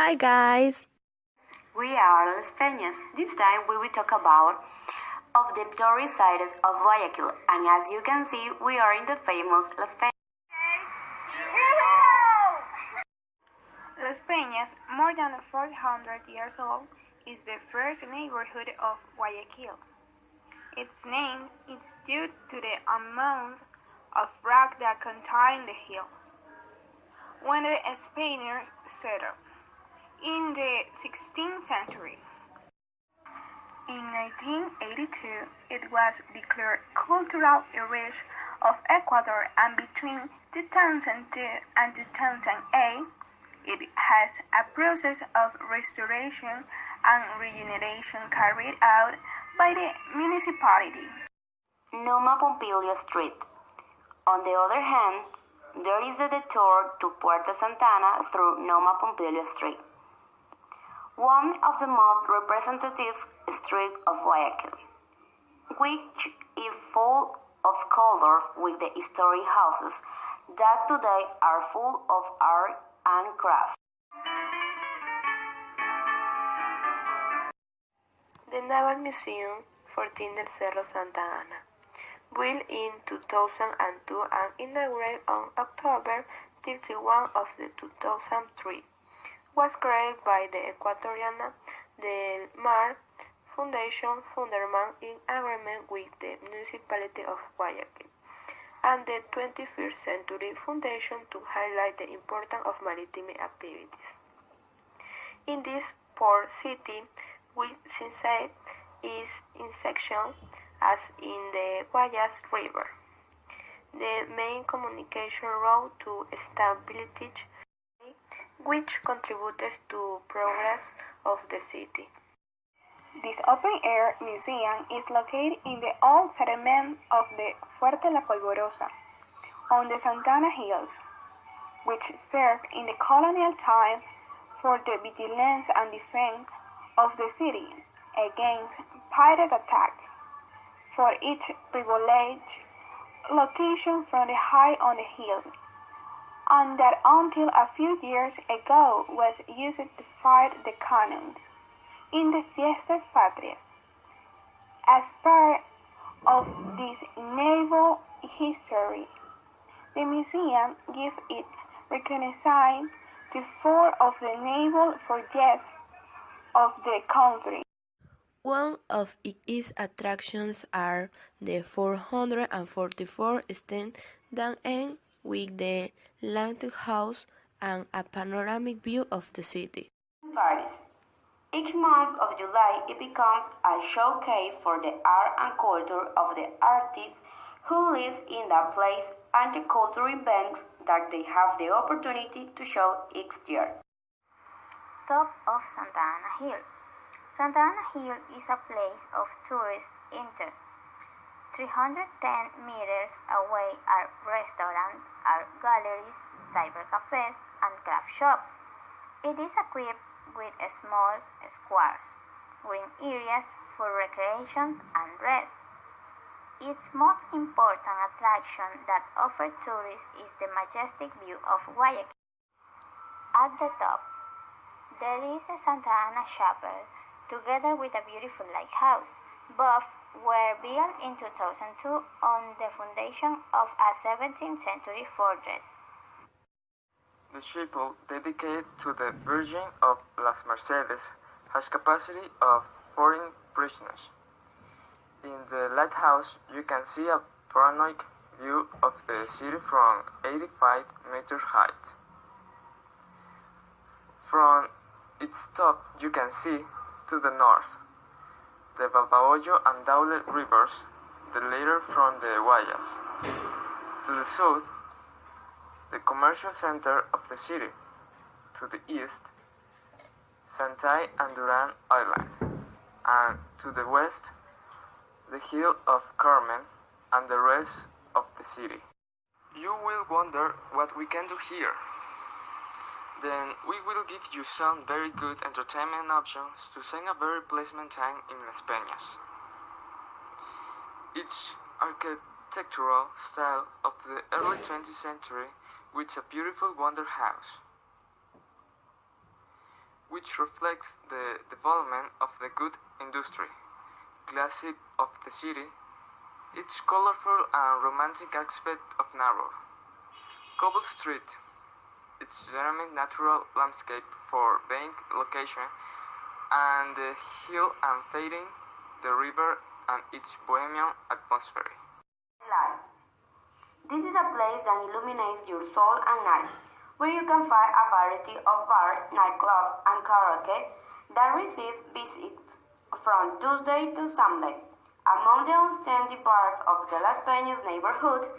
Hi guys! We are Las Peñas. This time we will talk about of the tourist sites of Guayaquil, and as you can see, we are in the famous Las Peñas. Here we go! Las Peñas, more than 400 years old, is the first neighborhood of Guayaquil. Its name is due to the amount of rock that contain the hills. When the Spaniards settled in the 16th century. In 1982, it was declared cultural heritage of Ecuador, and between 2002 and 2008, it has a process of restoration and regeneration carried out by the municipality. Noma Pompilio Street. On the other hand, there is the detour to Puerto Santana through Noma Pompilio Street, one of the most representative streets of Guayaquil, which is full of color with the historic houses that today are full of art and craft. The Naval Museum, 14 del Cerro Santa Ana, built in 2002 and inaugurated on October 31 of the 2003, was created by the Ecuatoriana del Mar Foundation Funderman in agreement with the municipality of Guayaquil and the 21st Century Foundation to highlight the importance of maritime activities. In this port city, which since is in section as in the Guayas River, the main communication route to stability, which contributed to progress of the city. This open-air museum is located in the old settlement of the Fuerte La Polvorosa on the Santana Hills, which served in the colonial time for the vigilance and defense of the city against pirate attacks. For each privileged location from the high on the hill, and that until a few years ago was used to fight the cannons in the Fiestas Patrias. As part of this naval history, the museum gives it recognition to 4 of the naval forges of the country. One of its attractions are the 444 steps that end with the lighthouse and a panoramic view of the city. Paris. Each month of July, it becomes a showcase for the art and culture of the artists who live in that place and the cultural events that they have the opportunity to show each year. Top of Santa Ana Hill. Santa Ana Hill is a place of tourist interest. 310 meters away are restaurants, art galleries, cyber cafes, and craft shops. It is equipped with small squares, green areas for recreation and rest. Its most important attraction that offers tourists is the majestic view of Guayaquil. At the top, there is the Santa Ana Chapel, together with a beautiful lighthouse. Both were built in 2002 on the foundation of a 17th century fortress. The chapel, dedicated to the Virgin of Las Mercedes, has capacity of 14 prisoners. In the lighthouse, you can see a panoramic view of the city from 85 meters height. From its top, you can see, to the north, the Babahoyo and Naula rivers, the latter from the Guayas. To the south, the commercial center of the city. To the east, Santay and Duran Island, and to the west, the hill of Carmen and the rest of the city. You will wonder what we can do here. Then we will give you some very good entertainment options to spend a very pleasant time in Las Peñas. Each architectural style of the early 20th century with a beautiful wonder house. which reflects the development of the good industry, classy of the city, its colorful and romantic aspect of narrow. Cobble Street, its dynamic natural landscape for being location, and the hill and fading, the river and its bohemian atmosphere. Life. This is a place that illuminates your soul and night, where you can find a variety of bars, nightclubs, and karaoke that receive visits from Tuesday to Sunday. Among the outstanding bars of the Las Peñas neighborhood,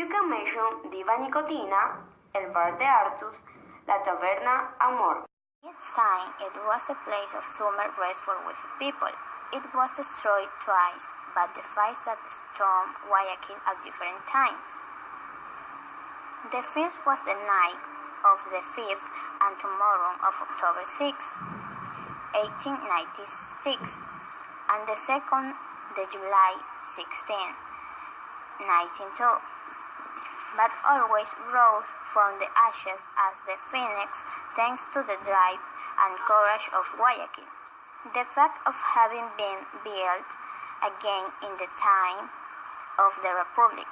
you can mention Diva Nicotina, El Bar de Artus, La Taberna, and more. Its time, it was a place of summer restful with people. It was destroyed twice, but the fires that stormed Guayaquil at different times. The first was the night of the 5th and tomorrow of October 6, 1896, and the second, the July 16, 1902, but always rose from the ashes as the phoenix thanks to the drive and courage of Guayaquil. The fact of having been built again in the time of the Republic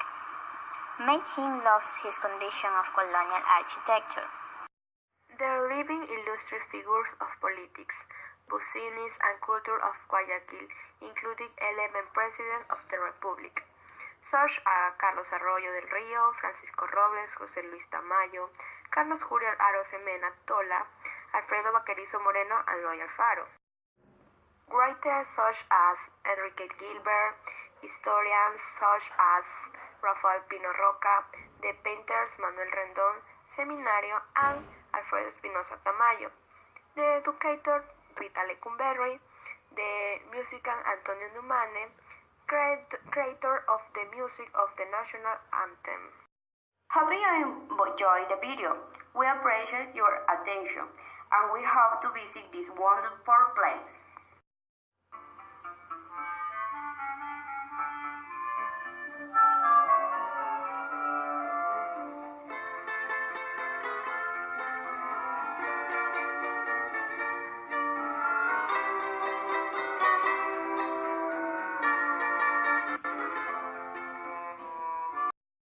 made him lose his condition of colonial architecture. Their living illustrious figures of politics, business, and culture of Guayaquil, including 11 presidents of the Republic, such as Carlos Arroyo del Río, Francisco Robles, José Luis Tamayo, Carlos Julio Arosemena Toala, Alfredo Vaquerizo Moreno, and Loy Alfaro. Writers such as Enrique Gilbert, historians such as Rafael Pino Roca, the painters Manuel Rendón, Seminario, and Alfredo Espinosa Tamayo, the educator Rita Lecumberri, the musician Antonio Numane, creator of the music of the national anthem. Hope you enjoyed the video. We appreciate your attention and we hope to visit this wonderful place.